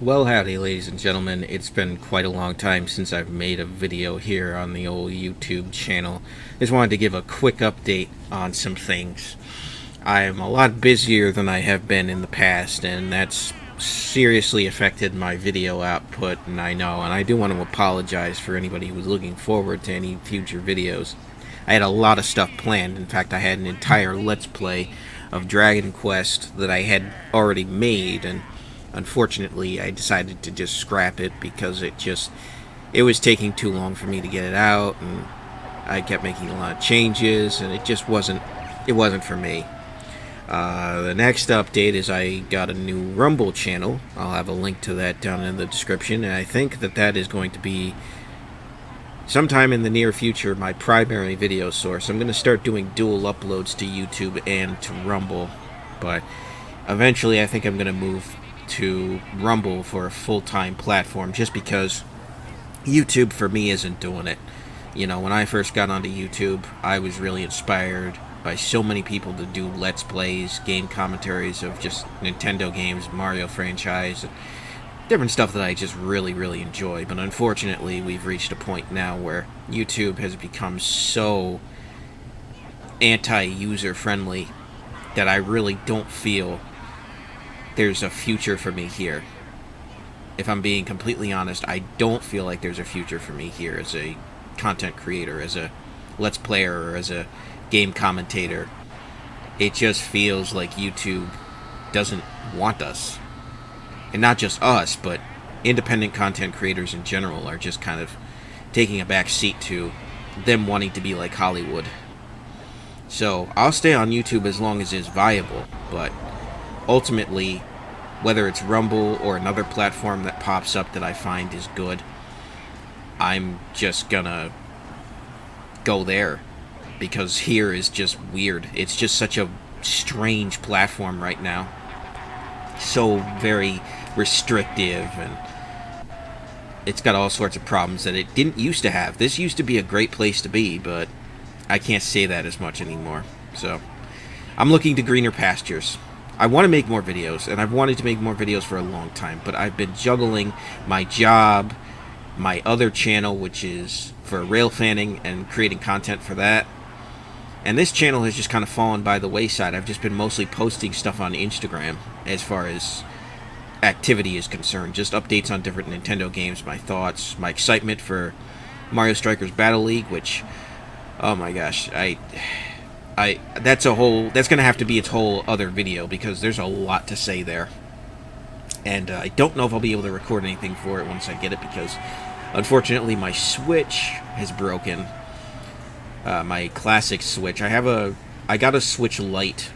Well, howdy, ladies and gentlemen. It's been quite a long time since I've made a video here on the old YouTube channel. Just wanted to give a quick update on some things. I'm a lot busier than I have been in the past, and that's seriously affected my video output, and I do want to apologize for anybody who was looking forward to any future videos. I had a lot of stuff planned. In fact, I had an entire Let's Play of Dragon Quest that I had already made, and unfortunately, I decided to just scrap it because it was taking too long for me to get it out, and I kept making a lot of changes, and it wasn't for me. The next update is I got a new Rumble channel. I'll have a link to that down in the description, and I think that is going to be sometime in the near future my primary video source. I'm going to start doing dual uploads to YouTube and to Rumble, but eventually I think I'm going to move to Rumble for a full-time platform, just because YouTube for me isn't doing it. You know, when I first got onto YouTube, I was really inspired by so many people to do Let's Plays, game commentaries of just Nintendo games, Mario franchise, and different stuff that I just really, really enjoy. But unfortunately, we've reached a point now where YouTube has become so anti-user friendly that I really don't feel there's a future for me here. If I'm being completely honest, I don't feel like there's a future for me here as a content creator, as a Let's Player, or as a game commentator. It just feels like YouTube doesn't want us. And not just us, but independent content creators in general are just kind of taking a back seat to them wanting to be like Hollywood. So I'll stay on YouTube as long as it's viable, but ultimately, whether it's Rumble or another platform that pops up that I find is good, I'm just gonna go there, because here is just weird. It's just such a strange platform right now. So very restrictive, and it's got all sorts of problems that it didn't used to have. This used to be a great place to be, but I can't say that as much anymore. So I'm looking to greener pastures. I want to make more videos, and I've wanted to make more videos for a long time, but I've been juggling my job, my other channel, which is for rail fanning and creating content for that, and this channel has just kind of fallen by the wayside. I've just been mostly posting stuff on Instagram as far as activity is concerned, just updates on different Nintendo games, my thoughts, my excitement for Mario Strikers Battle League, which, oh my gosh, that's gonna have to be its whole other video, because there's a lot to say there, and I don't know if I'll be able to record anything for it once I get it, because unfortunately my Switch has broken. My classic Switch. I got a Switch Lite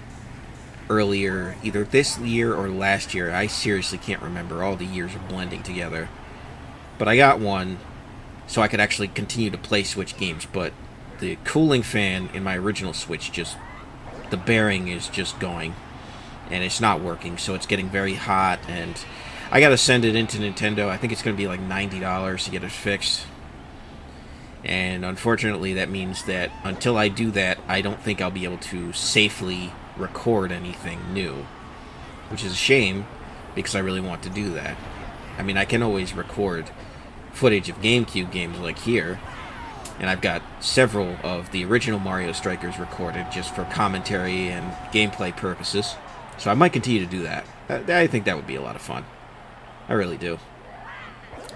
earlier, either this year or last year. I seriously can't remember. All the years are blending together. But I got one so I could actually continue to play Switch games, but the cooling fan in my original Switch, the bearing is just going, and it's not working, so it's getting very hot, and I gotta send it into Nintendo. I think it's gonna be like $90 to get it fixed. And unfortunately, that means that until I do that, I don't think I'll be able to safely record anything new, which is a shame, because I really want to do that. I mean, I can always record footage of GameCube games like here, and I've got several of the original Mario Strikers recorded just for commentary and gameplay purposes, so I might continue to do that. I think that would be a lot of fun. I really do.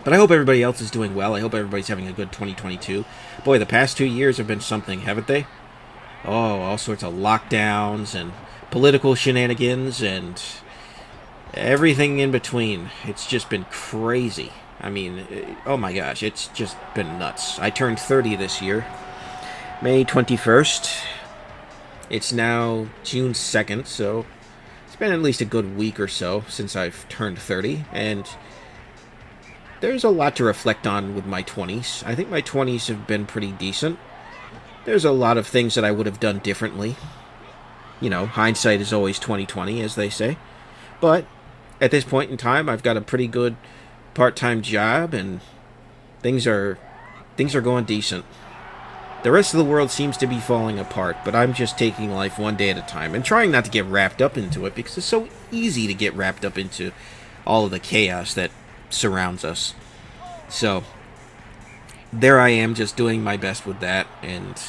But I hope everybody else is doing well. I hope everybody's having a good 2022. Boy, the past 2 years have been something, haven't they? Oh, all sorts of lockdowns and political shenanigans and everything in between. It's just been crazy. I mean, oh my gosh, it's just been nuts. I turned 30 this year, May 21st. It's now June 2nd, so it's been at least a good week or so since I've turned 30, and there's a lot to reflect on with my 20s. I think my 20s have been pretty decent. There's a lot of things that I would have done differently. You know, hindsight is always 20/20, as they say. But at this point in time, I've got a pretty good part-time job, and things are going decent. The rest of the world seems to be falling apart, but I'm just taking life one day at a time and trying not to get wrapped up into it, because it's so easy to get wrapped up into all of the chaos that surrounds us. So there I am, just doing my best with that, and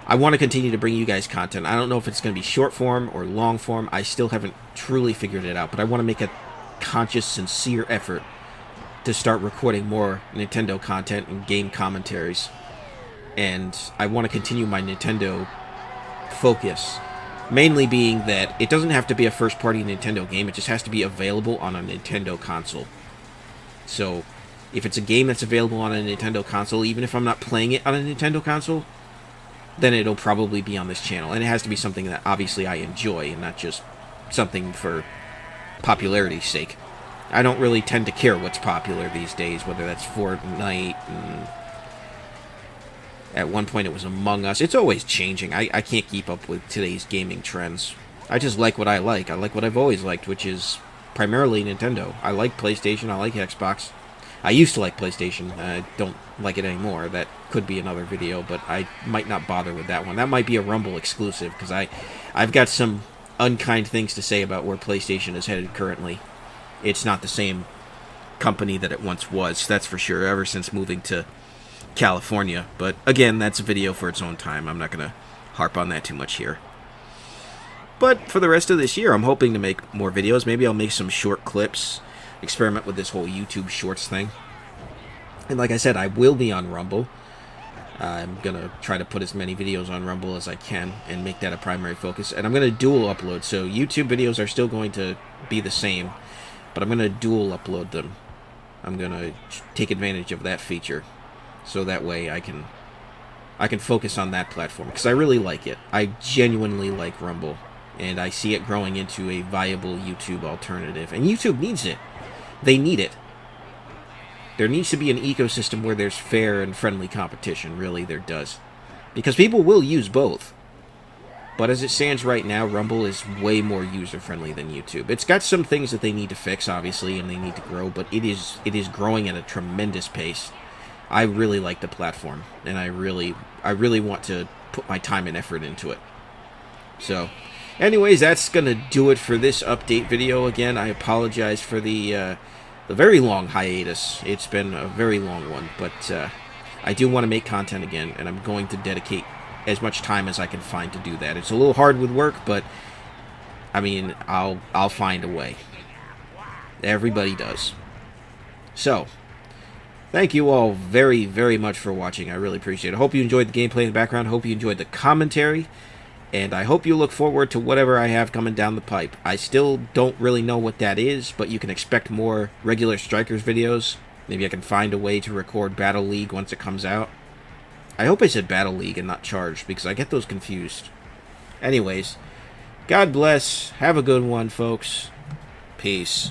I want to continue to bring you guys content. I don't know if it's going to be short form or long form. I still haven't truly figured it out, but I want to make a conscious, sincere effort to start recording more Nintendo content and game commentaries. And I want to continue my Nintendo focus, mainly being that it doesn't have to be a first-party Nintendo game, it just has to be available on a Nintendo console. So if it's a game that's available on a Nintendo console, even if I'm not playing it on a Nintendo console, then it'll probably be on this channel. And it has to be something that obviously I enjoy, and not just something for popularity's sake. I don't really tend to care what's popular these days, whether that's Fortnite, and at one point it was Among Us. It's always changing. I can't keep up with today's gaming trends. I just like what I like. I like what I've always liked, which is primarily Nintendo. I like PlayStation, I like Xbox. I used to like PlayStation. I don't like it anymore. That could be another video, but I might not bother with that one. That might be a Rumble exclusive, because I've got some unkind things to say about where PlayStation is headed currently. It's not the same company that it once was, that's for sure, ever since moving to California. But again, that's a video for its own time. I'm not going to harp on that too much here. But for the rest of this year, I'm hoping to make more videos. Maybe I'll make some short clips, experiment with this whole YouTube Shorts thing. And like I said, I will be on Rumble. I'm going to try to put as many videos on Rumble as I can and make that a primary focus. And I'm going to dual upload, so YouTube videos are still going to be the same, but I'm going to dual upload them. I'm going to take advantage of that feature, so that way I can focus on that platform, because I really like it. I genuinely like Rumble, and I see it growing into a viable YouTube alternative. And YouTube needs it. They need it. There needs to be an ecosystem where there's fair and friendly competition. Really, there does. Because people will use both. But as it stands right now, Rumble is way more user-friendly than YouTube. It's got some things that they need to fix, obviously, and they need to grow, but it is growing at a tremendous pace. I really like the platform, and I really want to put my time and effort into it. So, anyways, that's going to do it for this update video. Again, I apologize for the very long hiatus. It's been a very long one, but I do want to make content again, and I'm going to dedicate as much time as I can find to do that. It's a little hard with work, but I mean, I'll find a way. Everybody does. So, thank you all very, very much for watching. I really appreciate it. I hope you enjoyed the gameplay in the background. I hope you enjoyed the commentary. And I hope you look forward to whatever I have coming down the pipe. I still don't really know what that is, but you can expect more regular Strikers videos. Maybe I can find a way to record Battle League once it comes out. I hope I said Battle League and not Charged, because I get those confused. Anyways, God bless. Have a good one, folks. Peace.